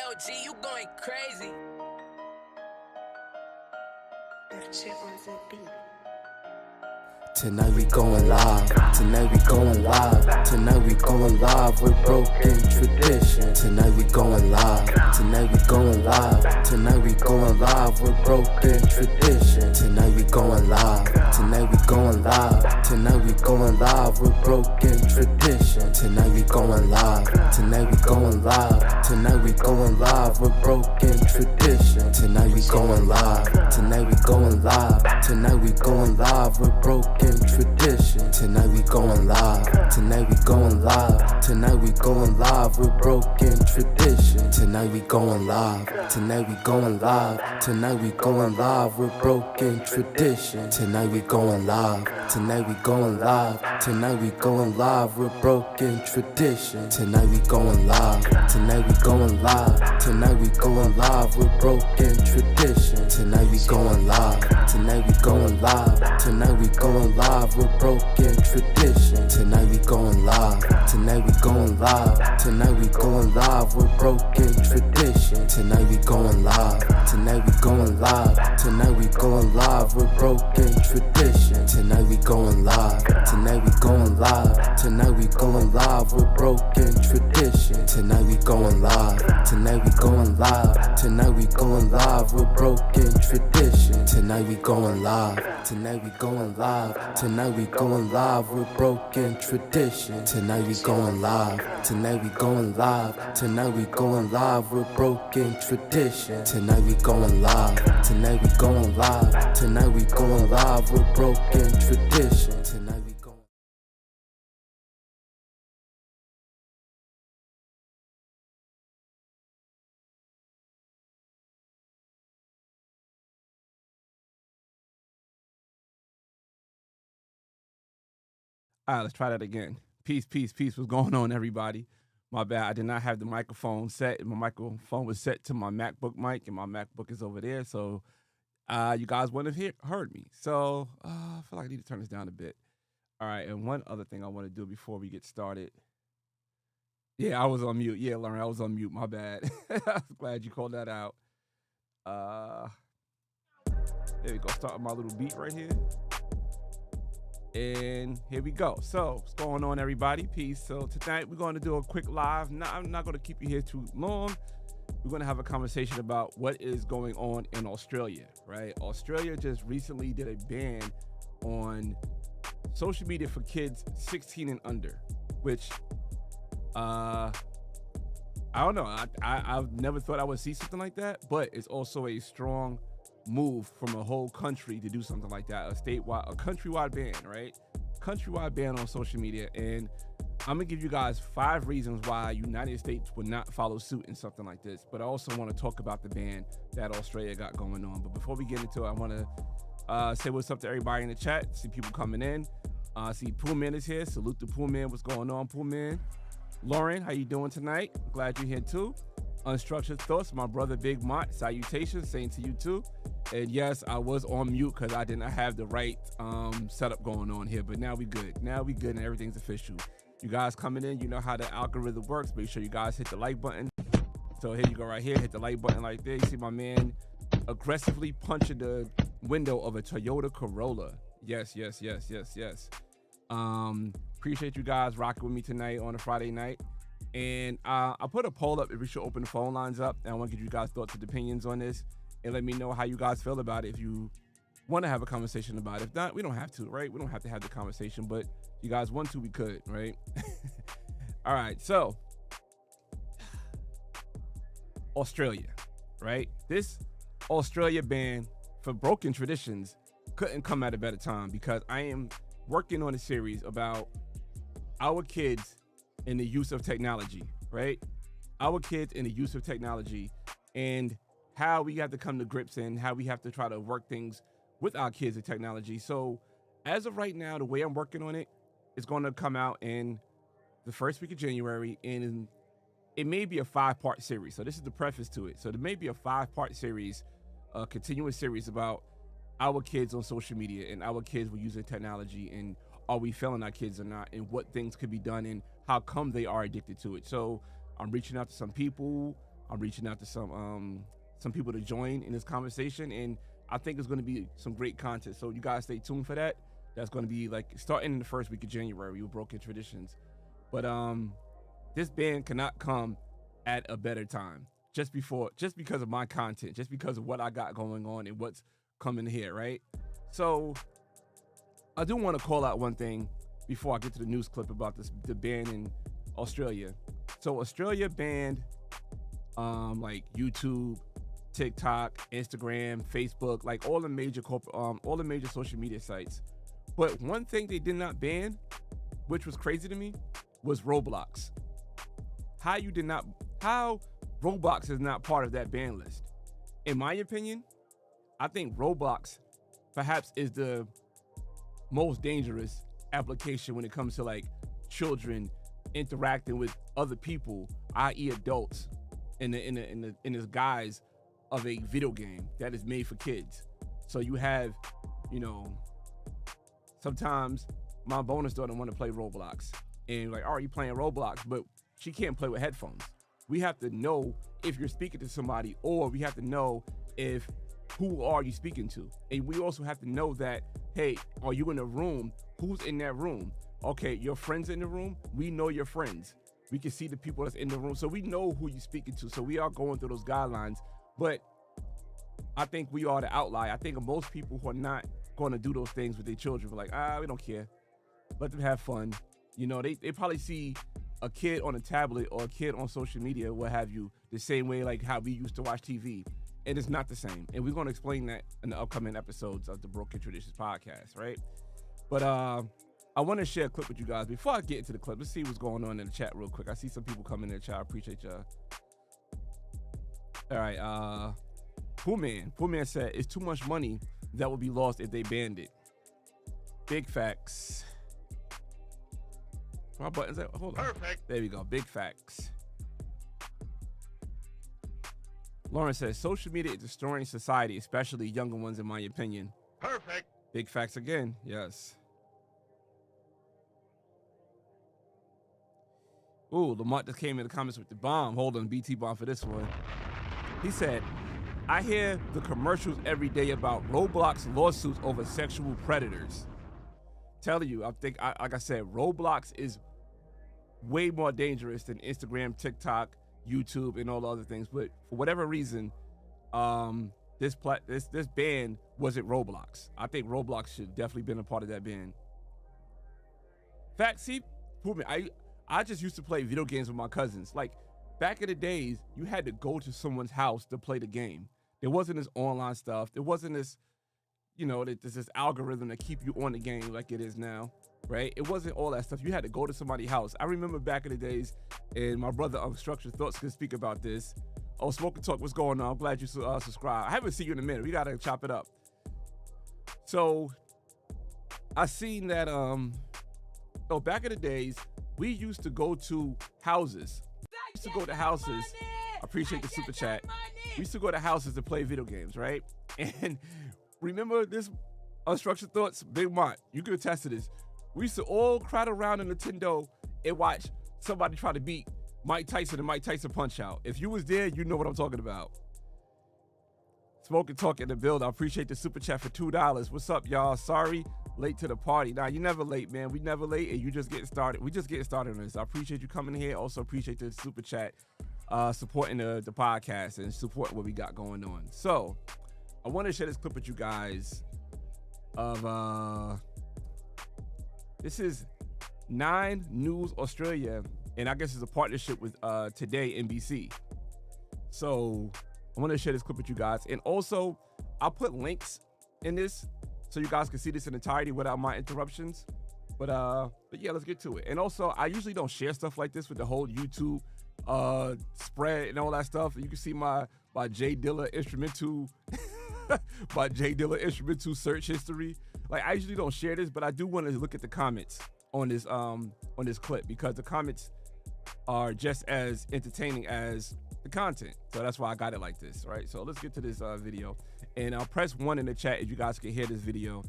LG, you going crazy. Tonight we going live, tonight we going live, tonight we going live with broken tradition. Tonight we going live, tonight we going live, tonight we going live with broken tradition. Tonight we going live, tonight we going live, tonight we going live with broken tradition. Tonight we going live, tonight we going live, tonight we going live with broken tradition. Tonight we going live, tonight we going live, tonight we going live with broken tradition. Tonight we going live, tonight we going live, tonight we going live with broken tradition. Tonight we going live, tonight we going live, tonight we going live with broken tradition. Tonight we going live, tonight we going live, tonight we going live with broken tradition. Tonight we going live, tonight we going live, tonight we going live with broken tradition. Tonight we going live, tonight we going live, tonight we going live with broken tradition. Tonight we going live, tonight we going live, tonight we going live with broken tradition. Tonight we going live, tonight we going live, tonight we going live with broken tradition. Tonight we going live, tonight we going live, tonight we going live with broken tradition. Tonight we going live, tonight we going live, tonight we going live with broken tradition. Tonight we going live, tonight we going live, tonight we going live with broken tradition. Tonight we going live, tonight we going live, tonight we going live with broken tradition. Tonight we going live, tonight we going live, tonight we going live with broken tradition. Tonight we going. All right, let's try that again. Peace, peace, peace. What's going on, everybody? My bad. I did not have the microphone set. My microphone was set to my MacBook mic, and my MacBook is over there. So you guys wouldn't have heard me. So I feel like I need to turn this down a bit. All right, and one other thing I want to do before we get started. Yeah, I was on mute. Yeah, Leron, I was on mute. My bad. I'm glad you called that out. There we go. Start with my little beat right here. And here we go. So, what's going on, everybody? Peace. So, tonight we're going to do a quick live. I'm not going to keep you here too long. We're going to have a conversation about what is going on in Australia, right? Australia just recently did a ban on social media for kids 16 and under, which, I don't know. I've never thought I would see something like that, but it's also a strong move from a whole country to do something like that, a countrywide ban, right? Countrywide ban on social media. And I'm gonna give you guys 5 reasons why United States would not follow suit in something like this. But I also want to talk about the ban that Australia got going on. But before we get into it, I want to say what's up to everybody in the chat. See people coming in. See Poolman is here. Salute to Poolman. What's going on, Poolman? Lauren, how you doing tonight? Glad you're here too. Unstructured Thoughts, my brother Big Mont, salutations, same to you too. And yes, I was on mute because I did not have the right setup going on here, but now we good. Now we good and everything's official. You guys coming in, you know how the algorithm works. Make sure you guys hit the like button. So here you go right here, hit the like button like this. You see my man aggressively punching the window of a Toyota Corolla. Yes, yes, yes, yes, yes. Appreciate you guys rocking with me tonight on a Friday night. And I put a poll up if we should open the phone lines up. And I want to give you guys thoughts and opinions on this. And let me know how you guys feel about it if you want to have a conversation about it. If not, we don't have to, right? We don't have to have the conversation. But if you guys want to, we could, right? All right. So, Australia, right? This Australia ban for broken traditions couldn't come at a better time because I am working on a series about our kids and the use of technology, right? Our kids and the use of technology and how we have to come to grips and how we have to try to work things with our kids and technology. So as of right now, the way I'm working on it is going to come out in the first week of January, and it may be a 5-part series. So this is the preface to it. So there may be a 5-part series, a continuous series about our kids on social media and our kids were using technology and are we failing our kids or not, and what things could be done and how come they are addicted to it. So I'm reaching out to some people I'm reaching out to some people to join in this conversation, and I think it's going to be some great content. So you guys stay tuned for that. That's going to be like starting in the first week of January with Broken Traditions. But this band cannot come at a better time. Just because of my content, just because of what I got going on and what's coming here, right? So I do want to call out one thing before I get to the news clip about the ban in Australia. So Australia banned like YouTube, TikTok, Instagram, Facebook, like all the major social media sites. But one thing they did not ban, which was crazy to me, was Roblox. How Roblox is not part of that ban list? In my opinion, I think Roblox perhaps is the most dangerous application when it comes to like children interacting with other people, i.e. adults, in this guise of a video game that is made for kids. So you have, sometimes my bonus daughter want to play Roblox, and like, are you playing Roblox? But she can't play with headphones. We have to know if you're speaking to somebody, or we have to know who are you speaking to. And we also have to know that, hey, are you in a room? Who's in that room? Okay, your friends in the room, we know your friends. We can see the people that's in the room, so we know who you're speaking to. So we are going through those guidelines, but I think we are the outlier. I think most people who are not going to do those things with their children are like, we don't care. Let them have fun. They probably see a kid on a tablet or a kid on social media, what have you, the same way like how we used to watch TV. And it's not the same. And we're going to explain that in the upcoming episodes of the Broken Traditions podcast, right? But I want to share a clip with you guys. Before I get into the clip, let's see what's going on in the chat real quick. I see some people coming in the chat. I appreciate y'all. All right. Poor Man said, it's too much money that would be lost if they banned it. Big facts. My buttons at? Hold on. Perfect. There we go. Big facts. Lauren says, social media is destroying society, especially younger ones, in my opinion. Perfect. Big facts again. Yes. Ooh, Lamont just came in the comments with the bomb. Hold on, BT bomb for this one. He said, I hear the commercials every day about Roblox lawsuits over sexual predators. Telling you, like I said, Roblox is way more dangerous than Instagram, TikTok, YouTube, and all the other things. But for whatever reason, this ban wasn't Roblox. I think Roblox should definitely been a part of that ban. Fact, see, I just used to play video games with my cousins. Like back in the days, you had to go to someone's house to play the game. There wasn't this online stuff. There wasn't this, there's this algorithm to keep you on the game like it is now, right? It wasn't all that stuff. You had to go to somebody's house. I remember back in the days, and my brother Unstructured Thoughts can speak about this. Oh, Smoke and Talk, what's going on? I'm glad you subscribed. I haven't seen you in a minute. We got to chop it up. So I seen that, back in the days, we used to go to houses. We used to go to houses. I appreciate the super chat. We used to go to houses to play video games, right? And remember this, Unstructured Thoughts, Big Mont, you can attest to this. We used to all crowd around a Nintendo and watch somebody try to beat Mike Tyson and Mike Tyson Punch-Out. If you was there, you know what I'm talking about. Smoke and Talk in the build. I appreciate the super chat for $2. What's up, y'all? Sorry, late to the party. Nah, you never late, man. We never late, and you just getting started. We just getting started on this. I appreciate you coming here. Also appreciate the super chat, supporting the podcast and support what we got going on. So I want to share this clip with you guys of this is 9 News Australia, and I guess it's a partnership with Today NBC. So I want to share this clip with you guys, and also I'll put links in this so you guys can see this in entirety without my interruptions. But yeah, let's get to it. And also, I usually don't share stuff like this with the whole YouTube spread and all that stuff. You can see my Jay Dilla instrumental my Jay Dilla instrumental search history. Like, I usually don't share this, but I do want to look at the comments on this clip, because the comments are just as entertaining as the content. So that's why I got it like this, right? So let's get to this video, and I'll press 1 in the chat if you guys can hear this video,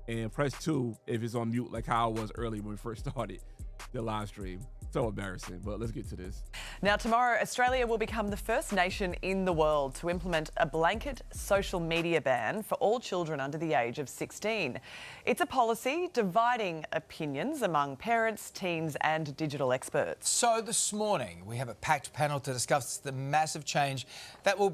and press 2 if it's on mute, like how I was earlier when we first started the live stream. So embarrassing, but let's get to this. Now, tomorrow, Australia will become the first nation in the world to implement a blanket social media ban for all children under the age of 16. It's a policy dividing opinions among parents, teens and digital experts. So this morning, we have a packed panel to discuss the massive change that will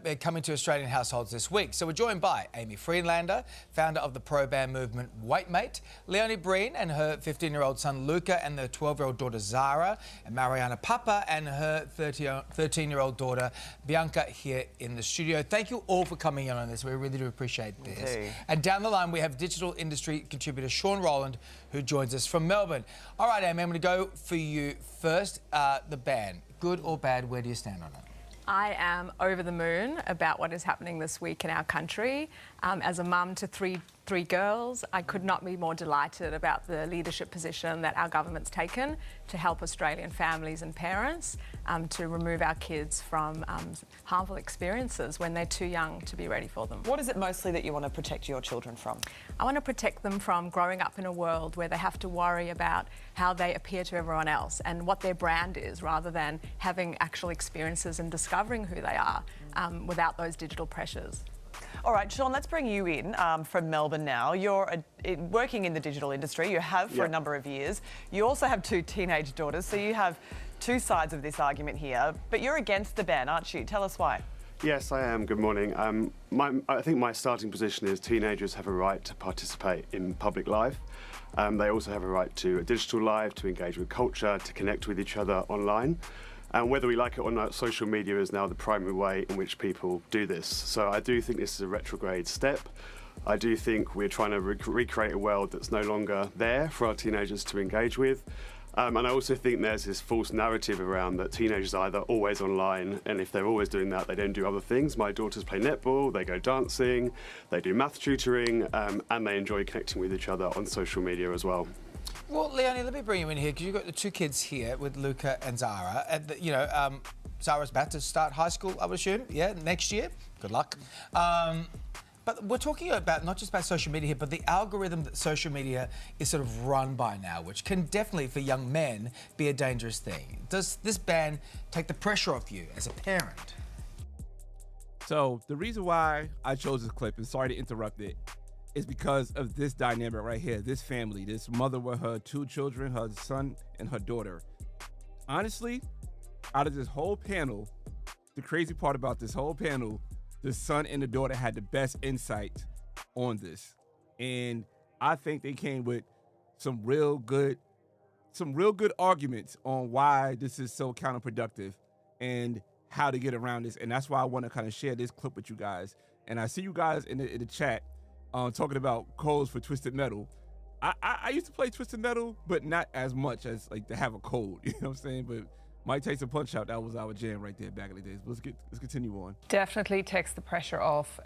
be coming to Australian households this week. So we're joined by Amy Friedlander, founder of the pro-ban movement Waitmate, Leonie Breen and her 15-year-old son Luca and their 12-year-old daughter Zara, and Mariana Papa and her 13-year-old daughter Bianca here in the studio. Thank you all for coming in on this. We really do appreciate this. And down the line, we have digital industry contributor Sean Rowland, who joins us from Melbourne. All right, Amy, I'm going to go for you first. The ban, good or bad, where do you stand on it? I am over the moon about what is happening this week in our country. As a mum to three girls, I could not be more delighted about the leadership position that our government's taken to help Australian families and parents to remove our kids from harmful experiences when they're too young to be ready for them. What is it mostly that you want to protect your children from? I want to protect them from growing up in a world where they have to worry about how they appear to everyone else and what their brand is, rather than having actual experiences and discovering who they are without those digital pressures. All right, Sean, let's bring you in from Melbourne now. You're working in the digital industry. You have for a number of years. You also have two teenage daughters, so you have two sides of this argument here. But you're against the ban, aren't you? Tell us why. Yes, I am. Good morning. I think my starting position is teenagers have a right to participate in public life. They also have a right to a digital life, to engage with culture, to connect with each other online. And whether we like it or not, social media is now the primary way in which people do this. So I do think this is a retrograde step. I do think we're trying to recreate a world that's no longer there for our teenagers to engage with. And I also think there's this false narrative around that teenagers are either always online, and if they're always doing that, they don't do other things. My daughters play netball, they go dancing, they do math tutoring, and they enjoy connecting with each other on social media as well. Well, Leonie, let me bring you in here, because you've got the two kids here with Luca and Zara. And, Zara's about to start high school, I would assume, next year. Good luck. But we're talking about not just about social media here, but the algorithm that social media is sort of run by now, which can definitely, for young men, be a dangerous thing. Does this ban take the pressure off you as a parent? So the reason why I chose this clip, and sorry to interrupt it, is because of this dynamic right here, this family, this mother with her two children, her son and her daughter. Honestly, out of this whole panel, the crazy part about this whole panel, the son and the daughter had the best insight on this. And I think they came with some real good arguments on why this is so counterproductive and how to get around this. And that's why I want to kind of share this clip with you guys. And I see you guys in the chat talking about codes for Twisted Metal. I used to play Twisted Metal, but not as much as like to have a code, you know what I'm saying? But Mike Tyson Punch-Out, that was our jam right there back in the days. Let's continue on. Definitely takes the pressure off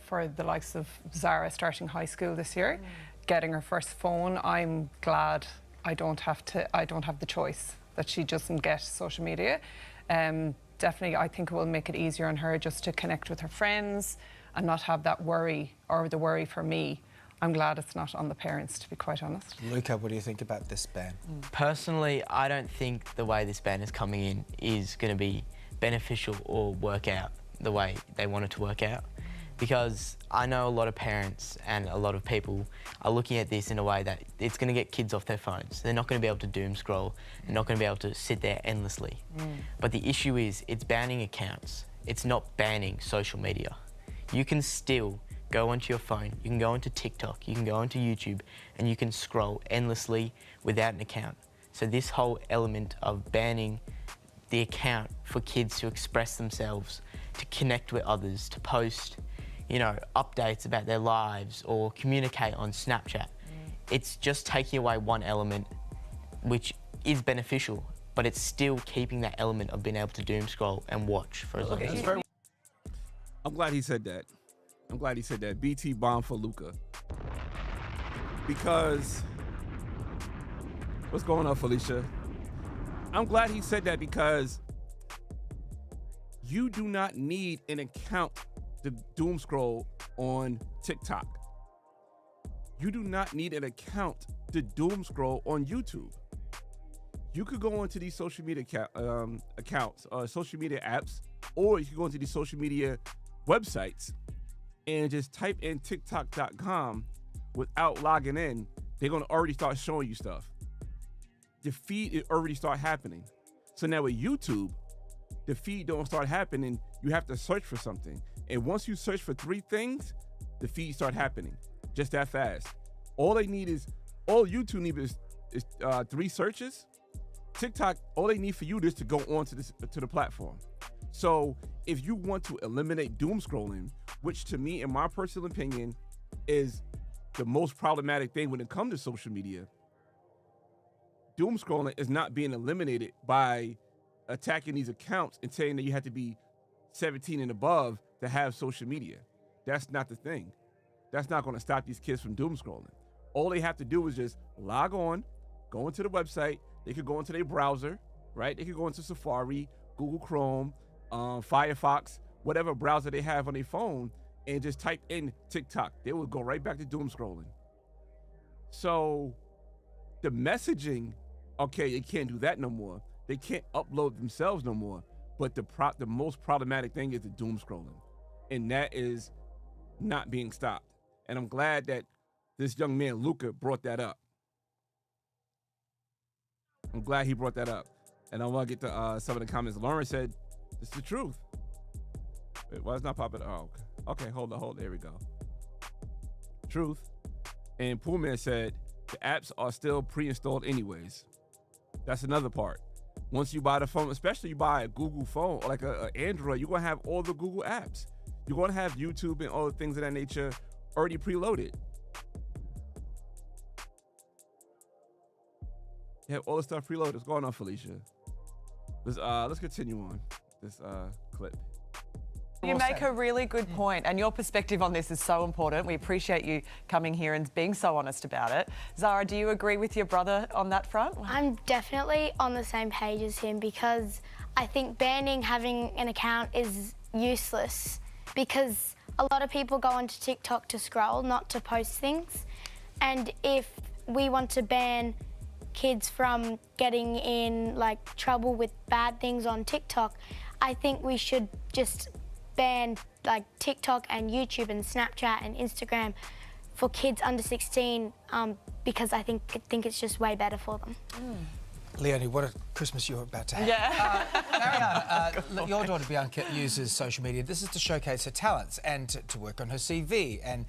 for the likes of Zara starting high school this year, getting her first phone. I'm glad I don't have the choice, that she doesn't get social media. Definitely, I think it will make it easier on her just to connect with her friends and not have that worry, or the worry for me. I'm glad it's not on the parents, to be quite honest. Luca, what do you think about this ban? Personally, I don't think the way this ban is coming in is going to be beneficial or work out the way they want it to work out. Because I know a lot of parents and a lot of people are looking at this in a way that it's going to get kids off their phones. They're not going to be able to doom scroll. They're not going to be able to sit there endlessly. But the issue is, it's banning accounts. It's not banning social media. You can still go onto your phone, you can go onto TikTok, you can go onto YouTube, and you can scroll endlessly without an account. So this whole element of banning the account for kids to express themselves, to connect with others, to post, updates about their lives or communicate on Snapchat, it's just taking away one element which is beneficial, but it's still keeping that element of being able to doom scroll and watch for as long as you. I'm glad he said that. BT bomb for Luca. Because, what's going on, Felicia? I'm glad he said that, because you do not need an account to doom scroll on TikTok. You do not need an account to doom scroll on YouTube. you could go into these social media accounts, social media apps, or you could go into these social media websites and just type in TikTok.com without logging in. They're gonna already start showing you stuff. The feed it already start happening. So now with YouTube, the feed don't start happening. You have to search for something, and once you search for 3 things, the feed start happening just that fast. All YouTube need is 3 searches. TikTok, all they need for you is to go on to the platform. So if you want to eliminate doom scrolling, which to me, in my personal opinion, is the most problematic thing when it comes to social media, doom scrolling is not being eliminated by attacking these accounts and saying that you have to be 17 and above to have social media. That's not the thing. That's not going to stop these kids from doom scrolling. All they have to do is just log on, go into the website. They could go into their browser, right? They could go into Safari, Google Chrome, Firefox, whatever browser they have on their phone, and just type in TikTok. They will go right back to doom scrolling. So the messaging, okay, they can't do that no more. They can't upload themselves no more. But the most problematic thing is the doom scrolling. And that is not being stopped. And I'm glad that this young man, Luca, brought that up. I'm glad he brought that up. And I want to get to some of the comments. Lauren said, it's the truth. Wait, why is not popping? Oh, okay, hold on, there we go. Truth. And Poolman said, the apps are still pre-installed anyways. That's another part. Once you buy the phone, especially you buy a Google phone or like a Android, you're going to have all the Google apps. You're going to have YouTube and all the things of that nature already preloaded. You have all the stuff preloaded. What's going on, Felicia? Let's continue on this clip. You make a really good point, and your perspective on this is so important. We appreciate you coming here and being so honest about it. Zara, do you agree with your brother on that front? I'm definitely on the same page as him because I think banning having an account is useless because a lot of people go onto TikTok to scroll, not to post things. And if we want to ban kids from getting in like trouble with bad things on TikTok, I think we should just ban like TikTok and YouTube and Snapchat and Instagram for kids under 16 because I think it's just way better for them. Leonie, what a Christmas you're about to have. Yeah. Marianne, your daughter Bianca uses social media. This is to showcase her talents and to work on her CV and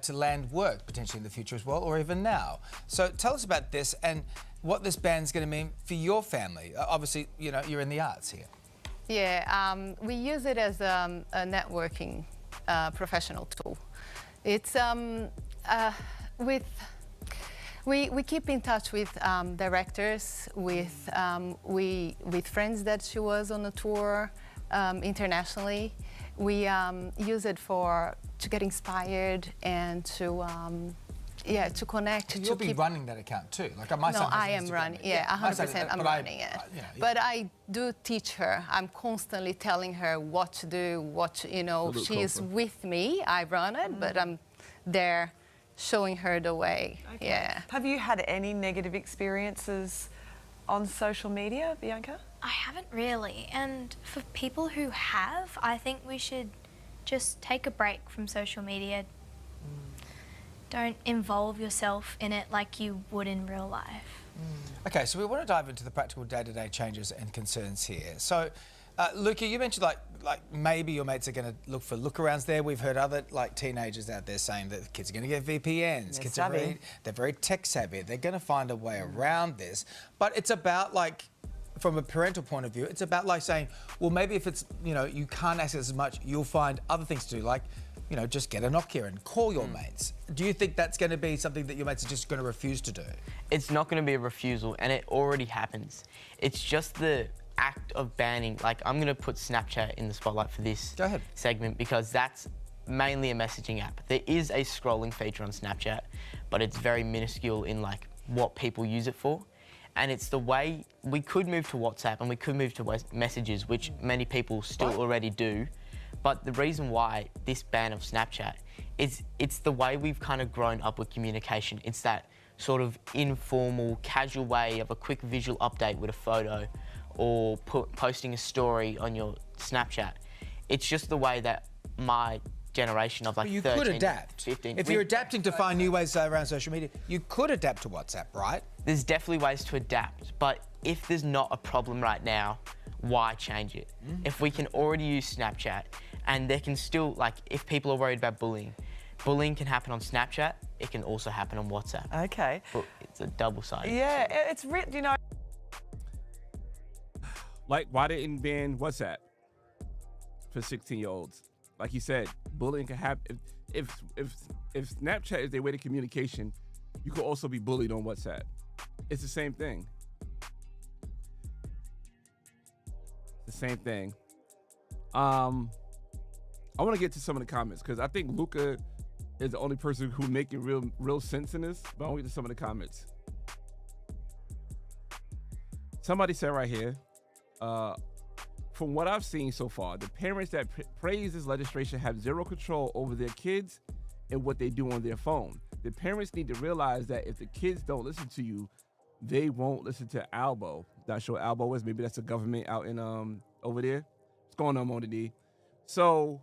to land work potentially in the future as well, or even now. So tell us about this and what this ban's going to mean for your family. Obviously, you know, you're in the arts here. Yeah, we use it as a networking professional tool. It's we keep in touch with directors, with friends that she was on a tour internationally. We use it to get inspired and to connect. You'll be running that account too. Like my son has I am running. Yeah, 100%. I'm running it. But I do teach her. I'm constantly telling her what to do. She is with me. I run it, but I'm there showing her the way. Okay. Yeah. Have you had any negative experiences on social media, Bianca? I haven't really. And for people who have, I think we should just take a break from social media. Don't involve yourself in it like you would in real life. Okay, so we want to dive into the practical day-to-day changes and concerns here. So, Luca, you mentioned like maybe your mates are going to look for look-arounds there. We've heard other teenagers out there saying that kids are going to get VPNs. Kids are they're very tech-savvy. They're going to find a way around this. But it's about from a parental point of view, it's about saying, well, maybe if it's, you can't access as much, you'll find other things to do, just get a Nokia and call your mates. Do you think that's going to be something that your mates are just going to refuse to do? It's not going to be a refusal, and it already happens. It's just the act of banning. I'm going to put Snapchat in the spotlight for this segment because that's mainly a messaging app. There is a scrolling feature on Snapchat, but it's very minuscule in what people use it for. And it's the way we could move to WhatsApp and we could move to messages, which many people still already do. But the reason why this ban of Snapchat is it's the way we've kind of grown up with communication. It's that sort of informal, casual way of a quick visual update with a photo or posting a story on your Snapchat. It's just the way that my generation of like But you 13, could adapt. 15... If you're adapting to find new ways around social media, you could adapt to WhatsApp, right? There's definitely ways to adapt, but if there's not a problem right now, why change it? If we can already use Snapchat and there can still, like, if people are worried about bullying can happen on Snapchat, it can also happen on WhatsApp. Okay. But it's a double-sided. Yeah, it's written, you know. Like, why didn't ban WhatsApp for 16-year-olds? Like you said, bullying can happen. If Snapchat is their way to communication, you could also be bullied on WhatsApp. It's the same thing. The same thing. I want to get to some of the comments because I think Luca is the only person who making real sense in this. But I want to get to some of the comments. Somebody said right here, from what I've seen so far, the parents that praise this legislation have zero control over their kids and what they do on their phone. The parents need to realize that if the kids don't listen to you, they won't listen to Albo. Not sure what Albo is. Maybe that's a government out in over there. What's going on, Mona D? So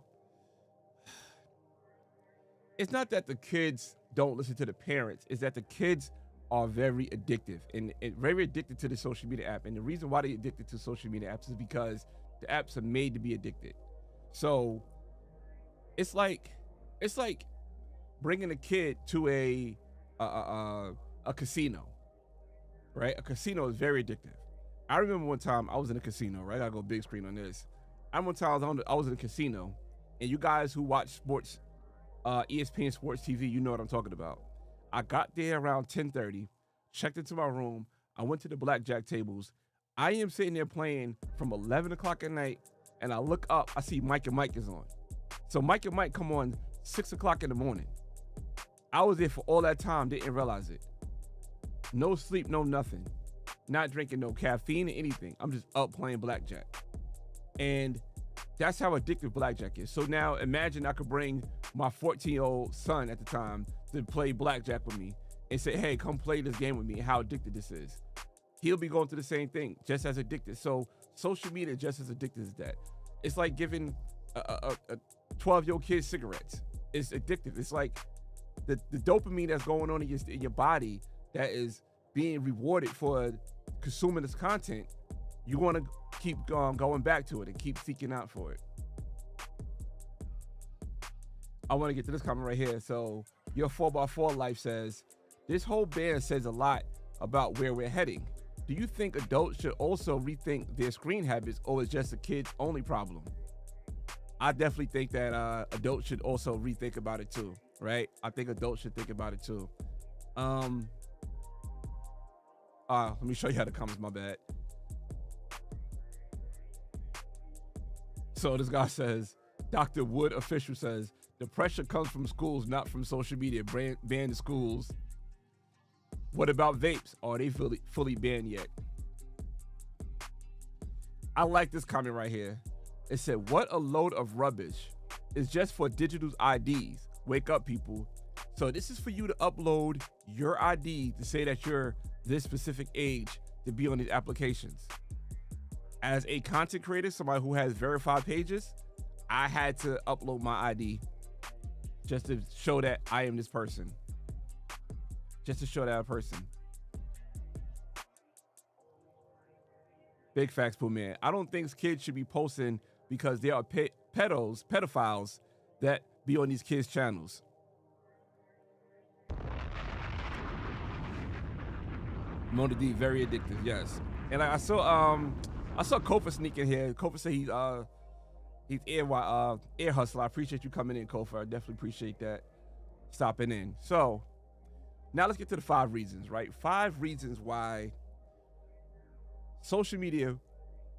it's not that the kids don't listen to the parents. It's that the kids are very addictive and very addicted to the social media app. And the reason why they're addicted to social media apps is because the apps are made to be addicted. So it's like bringing a kid to a casino, right? A casino is very addictive. I remember one time I was in a casino, right? I gotta go big screen on this. I remember one time I was in a casino, and you guys who watch sports, ESPN Sports TV, you know what I'm talking about. I got there around 10:30, checked into my room. I went to the blackjack tables. I am sitting there playing from 11 o'clock at night, and I look up, I see Mike and Mike is on. So Mike and Mike come on 6 o'clock in the morning. I was there for all that time, didn't realize it. No sleep, no nothing. Not drinking no caffeine or anything. I'm just up playing blackjack. And that's how addictive blackjack is. So now imagine I could bring my 14-year-old son at the time to play blackjack with me and say, hey, come play this game with me, how addicted this is. He'll be going through the same thing, just as addicted. So social media is just as addicted as that. It's like giving a 12-year-old kid cigarettes. It's addictive. It's like the dopamine that's going on in your body that is being rewarded for consuming this content. You want to keep going back to it and keep seeking out for it. I want to get to this comment right here. So your 4x4 life says, this whole ban says a lot about where we're heading. Do you think adults should also rethink their screen habits, or is just a kids only problem? I definitely think that adults should also rethink about it too, right? I think adults should think about it too. Let me show you how the comments, my bad. So this guy says, Dr. Wood official says, the pressure comes from schools, not from social media. Ban the schools. What about vapes? Are they fully banned yet? I like this comment right here. It said, what a load of rubbish. It's just for digital IDs. Wake up, people. So this is for you to upload your ID to say that you're this specific age to be on these applications. As a content creator, somebody who has verified pages, I had to upload my ID just to show that I am this person. Just to show that I'm a person. Big facts, Pooh Man. I don't think kids should be posting because there are pedophiles that be on these kids' channels. Mona D, very addictive, yes. And I saw Kofa sneak in here. Kofa said he's air hustler. I appreciate you coming in, Kofa. I definitely appreciate that. Stopping in. So now let's get to the 5 reasons, right? 5 reasons why social media,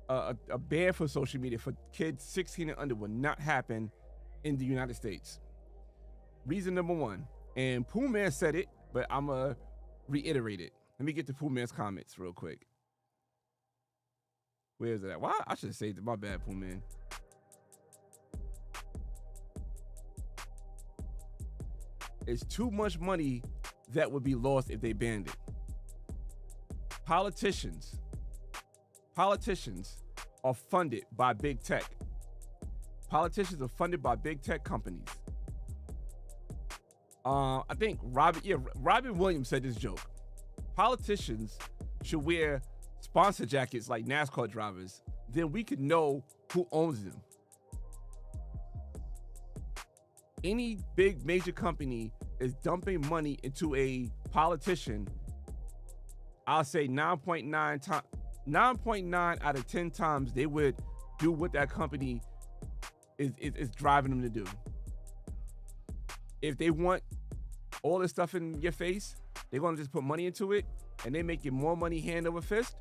a ban for social media for kids 16 and under will not happen in the United States. Reason number 1, and Pooh Man said it, but I'm going to reiterate it. Let me get to Pooh Man's comments real quick. Where is it at? Why? I should have saved it. My bad, Pooh Man. It's too much money that would be lost if they banned it. Politicians are funded by big tech. Politicians are funded by big tech companies. I think Robin Williams said this joke. Politicians should wear sponsor jackets like NASCAR drivers. Then we could know who owns them. Any big major company is dumping money into a politician. I'll say 9.9 out of 10 times they would do what that company is driving them to do. If they want all this stuff in your face, they're gonna just put money into it and they make you more money hand over fist.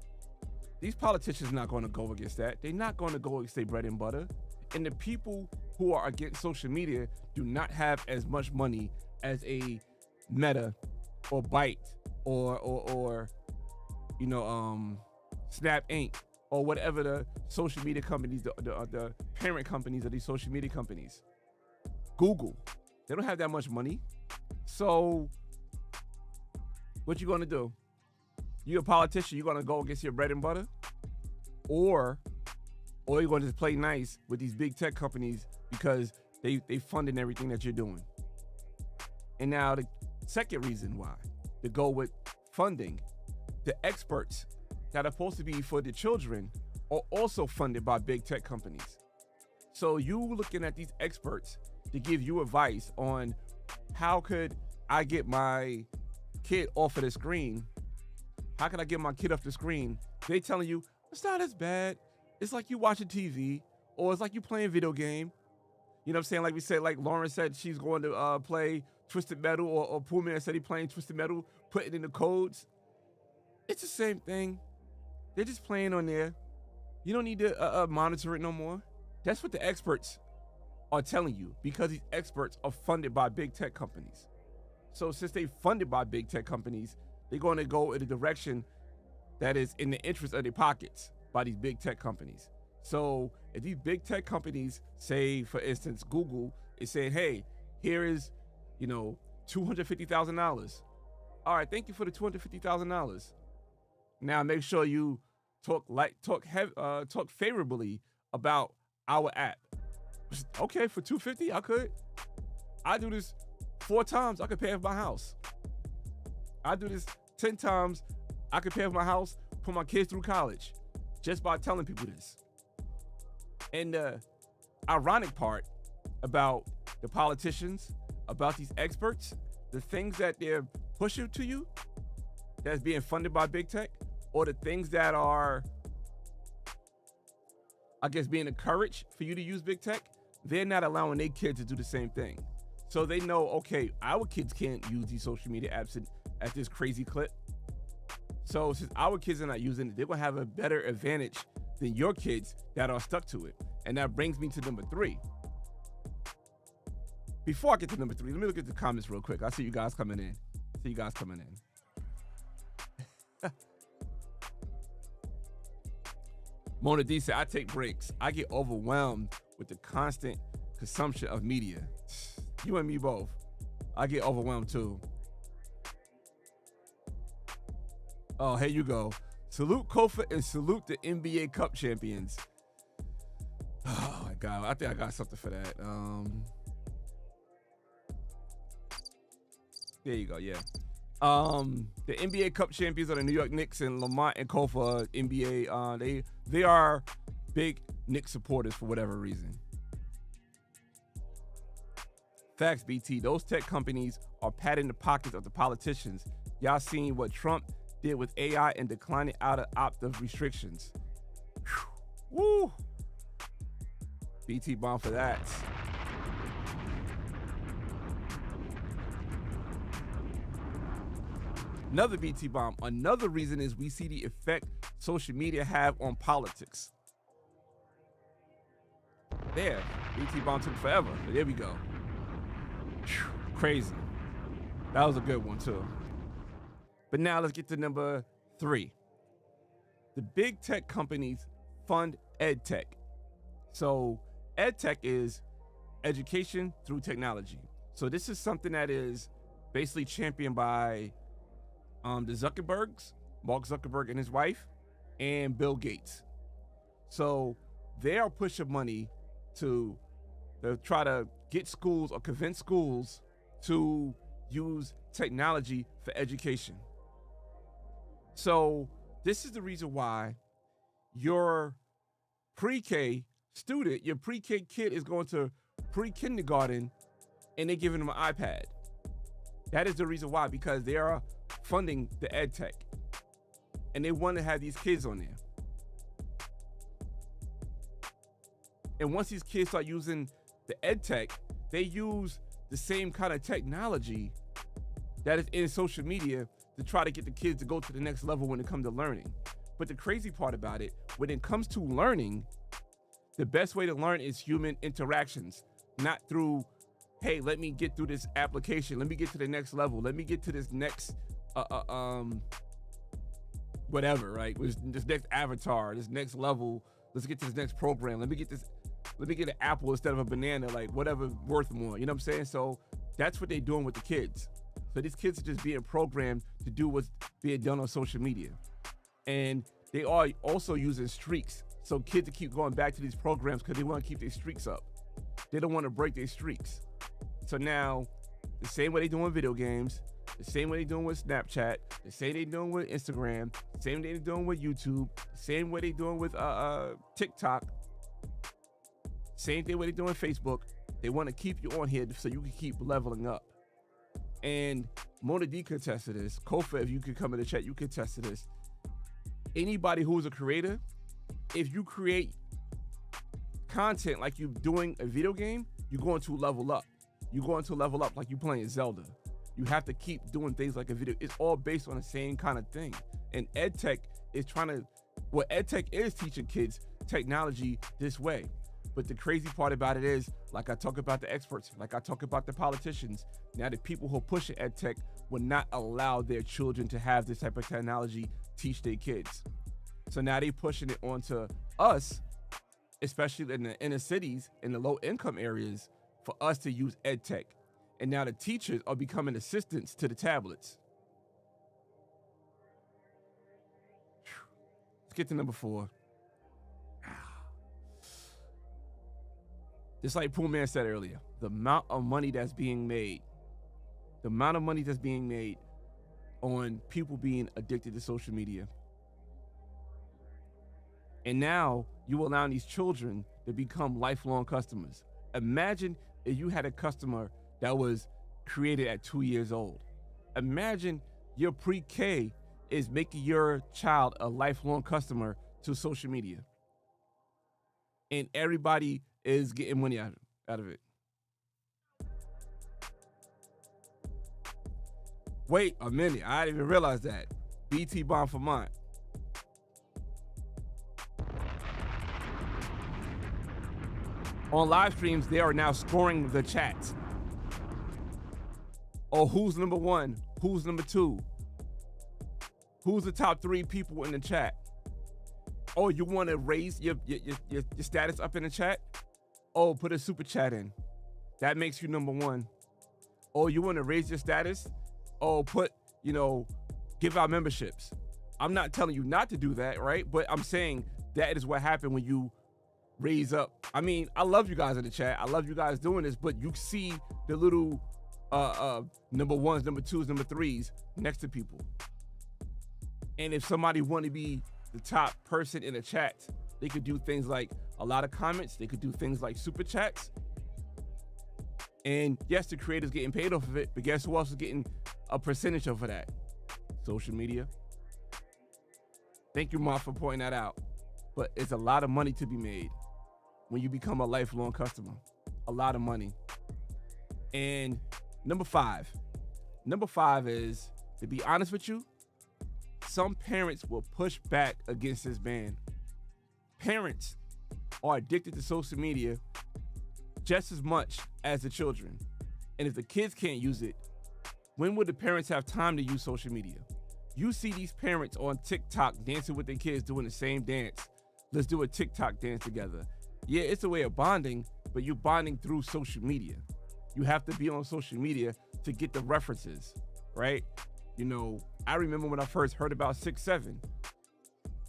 These politicians are not gonna go against that. They're not gonna go against their bread and butter. And the people who are against social media do not have as much money as a Meta or Byte or Snap Inc. or whatever the social media companies, the parent companies of these social media companies. Google, they don't have that much money. So what you gonna do? You a politician, you gonna go against your bread and butter? Or you're gonna just play nice with these big tech companies because they funding everything that you're doing. And now the second reason why, to go with funding, the experts that are supposed to be for the children are also funded by big tech companies. So you looking at these experts to give you advice on how could I get my kid off of the screen? How can I get my kid off the screen? They telling you, it's not as bad. It's like you watching TV, or it's like you playing video game. You know what I'm saying? Like we said, like Lauren said, she's going to play Twisted Metal, or Poolman said he playing Twisted Metal, put it in the codes. It's the same thing. They're just playing on there. You don't need to monitor it no more. That's what the experts are telling you, because these experts are funded by big tech companies. So since they're funded by big tech companies, they're going to go in a direction that is in the interest of their pockets by these big tech companies. So if these big tech companies say, for instance, Google is saying, hey, here is, $250,000. All right, thank you for the $250,000. Now make sure you talk favorably about our app. Okay, for $250, I do this 4 times, I could pay off my house. I do this 10 times, I could pay off my house, put my kids through college, just by telling people this. And the ironic part about the politicians, about these experts, the things that they're pushing to you, that's being funded by big tech, or the things that are, I guess, being encouraged for you to use big tech, they're not allowing their kids to do the same thing. So they know, okay, our kids can't use these social media apps at this crazy clip. So since our kids are not using it, they're gonna have a better advantage than your kids that are stuck to it. And that brings me to number 3. Before I get to number 3, let me look at the comments real quick. I see you guys coming in. Mona D said, I take breaks. I get overwhelmed with the constant consumption of media. You and me both. I get overwhelmed too. Oh, here you go. Salute Kofa and salute the NBA Cup champions. Oh my God, I think I got something for that. There you go, yeah. The NBA Cup champions are the New York Knicks, and Lamont and Kofa, NBA, they are big Knicks supporters for whatever reason. Facts, BT. Those tech companies are patting the pockets of the politicians. Y'all seen what Trump did with AI and declining out of opt-of restrictions. Whew. Woo! BT bomb for that. Another BT bomb. Another reason is we see the effect social media have on politics. There, BT bomb took forever, but there we go. Whew, crazy. That was a good one too. But now let's get to number 3. The big tech companies fund ed tech. So ed tech is education through technology. So this is something that is basically championed by the Zuckerbergs, Mark Zuckerberg and his wife, and Bill Gates. So they are pushing money to try to get schools or convince schools to use technology for education. So this is the reason why your pre-K student, your pre-K kid is going to pre-kindergarten and they're giving them an iPad. That is the reason why, because they are funding the ed tech and they want to have these kids on there. And once these kids start using the ed tech, they use the same kind of technology that is in social media to try to get the kids to go to the next level when it comes to learning. But the crazy part about it, when it comes to learning, the best way to learn is human interactions, not through, hey, let me get through this application, let me get to the next level, let me get to this next whatever, right? This next avatar, this next level, let's get to this next program, let me get an apple instead of a banana, like whatever worth more, you know what I'm saying? So that's what they're doing with the kids. So these kids are just being programmed to do what's being done on social media. And they are also using streaks. So kids keep going back to these programs because they want to keep their streaks up. They don't want to break their streaks. So now, the same way they doing video games, the same way they doing with Snapchat, the same they doing with Instagram, the same way they doing with YouTube, the same way they doing with TikTok, same thing way they doing Facebook. They want to keep you on here so you can keep leveling up. And Mona D could attest to this. Kofa, if you could come in the chat, you could attest to this. Anybody who's a creator, if you create content like you're doing a video game, you're going to level up. You're going to level up like you're playing Zelda. You have to keep doing things like a video. It's all based on the same kind of thing. And EdTech is EdTech is teaching kids technology this way. But the crazy part about it is, like I talk about the experts, like I talk about the politicians, now the people who push ed tech will not allow their children to have this type of technology teach their kids. So now they pushing it onto us, especially in the inner cities, in the low income areas, for us to use ed tech. And now the teachers are becoming assistants to the tablets. Let's get to number 4. Just like Pool Man said earlier, the amount of money that's being made, on people being addicted to social media. And now you allow these children to become lifelong customers. Imagine if you had a customer that was created at 2 years old. Imagine your pre-K is making your child a lifelong customer to social media. And everybody is getting money out of it. Wait a minute, I didn't even realize that. BT Bomb Vermont. On live streams, they are now scoring the chats. Or who's number 1? Who's number 2? Who's the top 3 people in the chat? Oh, you want to raise your status up in the chat? Oh, put a super chat in. That makes you number 1. Oh, you want to raise your status? Oh, give out memberships. I'm not telling you not to do that, right? But I'm saying that is what happened when you raise up. I mean, I love you guys in the chat. I love you guys doing this, but you see the little number 1s, number 2s, number 3s next to people. And if somebody want to be the top person in the chat, they could do things like a lot of comments. They could do things like super chats. And yes, the creator's getting paid off of it, but guess who else is getting a percentage of that? Social media. Thank you, Ma, for pointing that out. But it's a lot of money to be made when you become a lifelong customer. A lot of money. And number 5 is, to be honest with you, some parents will push back against this ban. Parents are addicted to social media just as much as the children. And if the kids can't use it, when would the parents have time to use social media? You see these parents on TikTok dancing with their kids doing the same dance. Let's do a TikTok dance together. Yeah, it's a way of bonding, but you're bonding through social media. You have to be on social media to get the references, right? You know, I remember when I first heard about 6'7",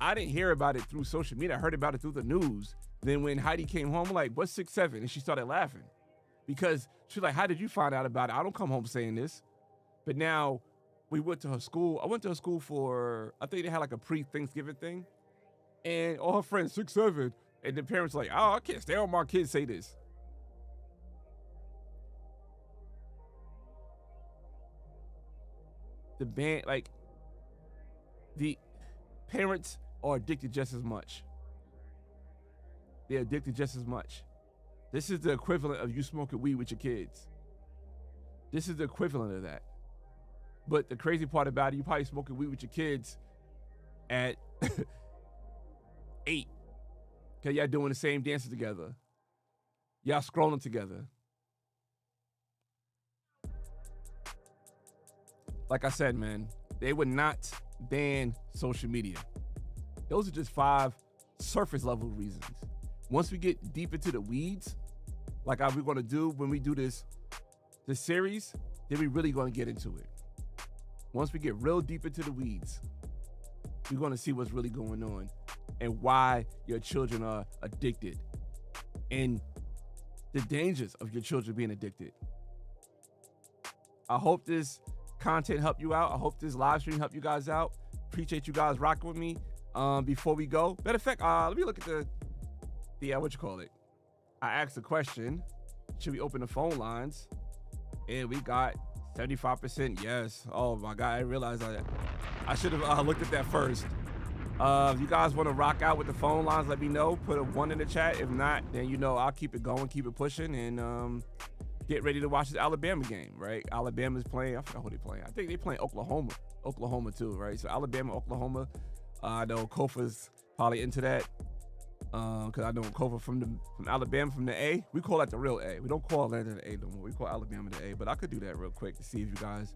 I didn't hear about it through social media. I heard about it through the news. Then when Heidi came home, I'm like, what's 6'7"? And she started laughing because she's like, how did you find out about it? I don't come home saying this. But now we went to her school. I went to her school for, I think they had like a pre-Thanksgiving thing. And all her friends, 6'7". And the parents were like, oh, I can't stand when my kids say this. The band, like, the parents are addicted just as much. They're addicted just as much. This is the equivalent of you smoking weed with your kids. This is the equivalent of that. But the crazy part about it, you probably smoking weed with your kids at 8. Because y'all doing the same dances together. Y'all scrolling together. Like I said, man, they would not ban social media. Those are just 5 surface level reasons. Once we get deep into the weeds, like we're gonna do when we do this series, then we're really gonna get into it. Once we get real deep into the weeds, we're gonna see what's really going on and why your children are addicted and the dangers of your children being addicted. I hope this content helped you out. I hope this live stream helped you guys out. Appreciate you guys rocking with me. Before we go, matter of fact, let me look at the what you call it. I asked the question, should we open the phone lines? And we got 75% yes. Oh my God, I realized I should have looked at that first. If you guys want to rock out with the phone lines, let me know. Put a 1 in the chat. If not, then you know I'll keep it going, keep it pushing, and get ready to watch this Alabama game, right? Alabama's playing, I forgot who they playing. I think they playing Oklahoma too, right? So Alabama, Oklahoma. I know Kofa's probably into that. Because I know Kofa from Alabama, from the A. We call that the real A. We don't call Atlanta the A no more. We call Alabama the A. But I could do that real quick to see if you guys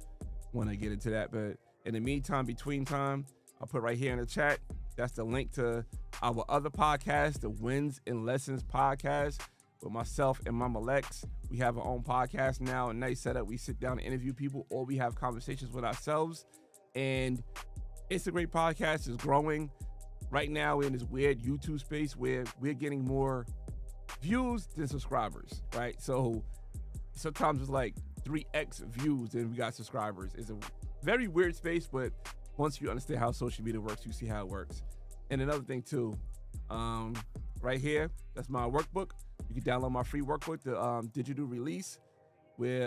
want to get into that. But in the meantime, between time, I'll put right here in the chat. That's the link to our other podcast, the Wins and Lessons podcast with myself and Mama Lex. We have our own podcast now, a nice setup. We sit down and interview people, or we have conversations with ourselves. And it's a great podcast. It's growing. Right now, we're in this weird YouTube space where we're getting more views than subscribers, right? So sometimes it's like 3x views than we got subscribers. It's a very weird space, but once you understand how social media works, you see how it works. And another thing too, right here, that's my workbook. You can download my free workbook, the digital release, where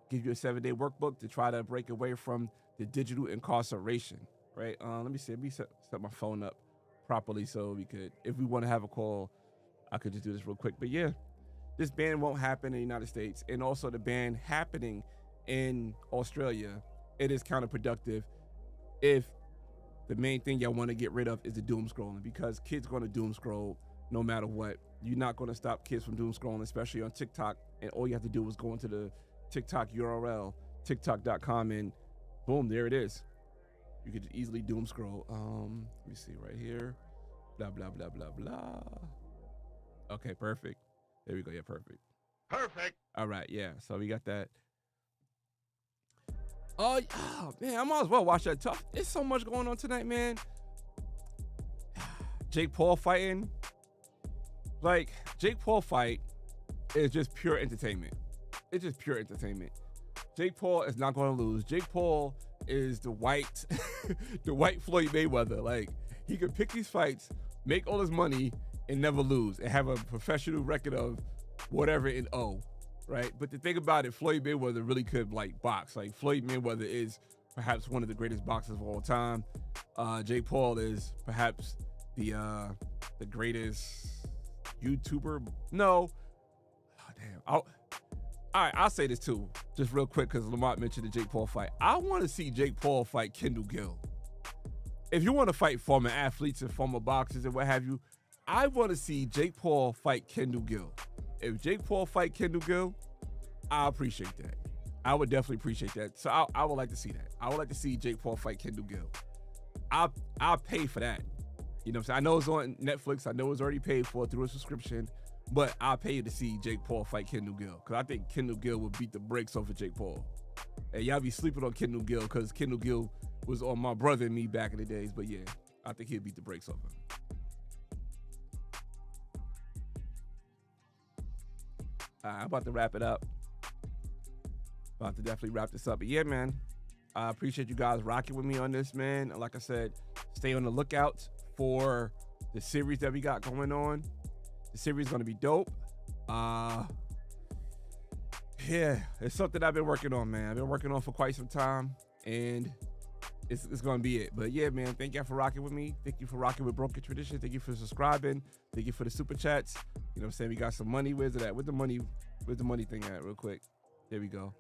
give you a 7-day workbook to try to break away from the digital incarceration. Right? Let me set my phone up properly so we could, if we want to have a call, I could just do this real quick. But yeah, this ban won't happen in the United States. And also the ban happening in Australia, it is counterproductive if the main thing y'all want to get rid of is the doom scrolling, because kids going to doom scroll no matter what. You're not going to stop kids from doom scrolling, especially on TikTok. And all you have to do is go into the TikTok URL, tiktok.com, and boom, there it is. You could easily doom scroll. Let me see right here. Blah, blah, blah, blah, blah. Okay, perfect. There we go. Yeah, perfect. Perfect. All right, yeah. So we got that. Oh, man, I might as well watch that tough. There's so much going on tonight, man. Jake Paul fighting. Like, Jake Paul fight is just pure entertainment. It's just pure entertainment. Jake Paul is not going to lose. Jake Paul is the white Floyd Mayweather. Like, he could pick these fights, make all his money, and never lose, and have a professional record of whatever in O, right? But the thing about it, Floyd Mayweather really could like box. Like, Floyd Mayweather is perhaps one of the greatest boxers of all time. Jake Paul is perhaps the greatest YouTuber. No, oh, damn. All right, I'll say this too, just real quick, because Lamont mentioned the Jake Paul fight. I want to see Jake Paul fight Kendall Gill. If you want to fight former athletes and former boxers and what have you, I want to see Jake Paul fight Kendall Gill. If Jake Paul fight Kendall Gill, I appreciate that. I would definitely appreciate that. So I would like to see that. I would like to see Jake Paul fight Kendall Gill. I'll pay for that. You know what I'm saying? I know it's on Netflix. I know it's already paid for through a subscription. But I'll pay you to see Jake Paul fight Kendall Gill, because I think Kendall Gill would beat the brakes off of Jake Paul. Hey, y'all be sleeping on Kendall Gill because Kendall Gill was on my brother and me back in the days. But yeah, I think he'll beat the brakes off him. I'm about to wrap it up. About to definitely wrap this up. But yeah, man, I appreciate you guys rocking with me on this, man. And like I said, stay on the lookout for the series that we got going on. The series is going to be dope. Yeah, it's something I've been working on, man. I've been working on for quite some time, and it's going to be it. But yeah, man, thank y'all for rocking with me. Thank you for rocking with Broken Tradition. Thank you for subscribing. Thank you for the super chats. You know what I'm saying? We got some money. Where's it at? Where's the money thing at real quick? There we go.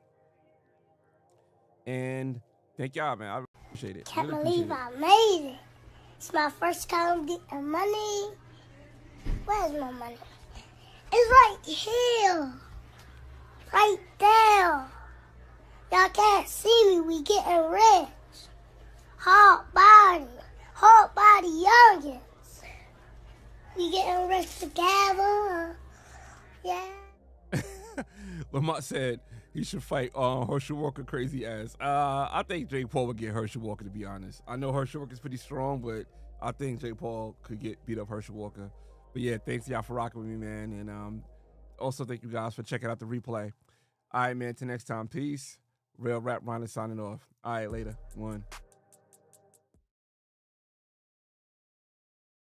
And thank y'all, man. I appreciate it. Can't Really believe appreciate it. I made it. It's my first time getting money. Where's my money? It's right here. Right there. Y'all can't see me. We getting rich. Hard body youngins. We getting rich together. Yeah. Lamont said he should fight Herschel Walker crazy ass. I think Jake Paul would get Herschel Walker, to be honest. I know Herschel Walker's pretty strong, but I think Jake Paul could beat up Herschel Walker. But yeah, thanks y'all for rocking with me, man. And also thank you guys for checking out the replay. All right, man, till next time. Peace. Real Rap Ron is signing off. All right, later. One.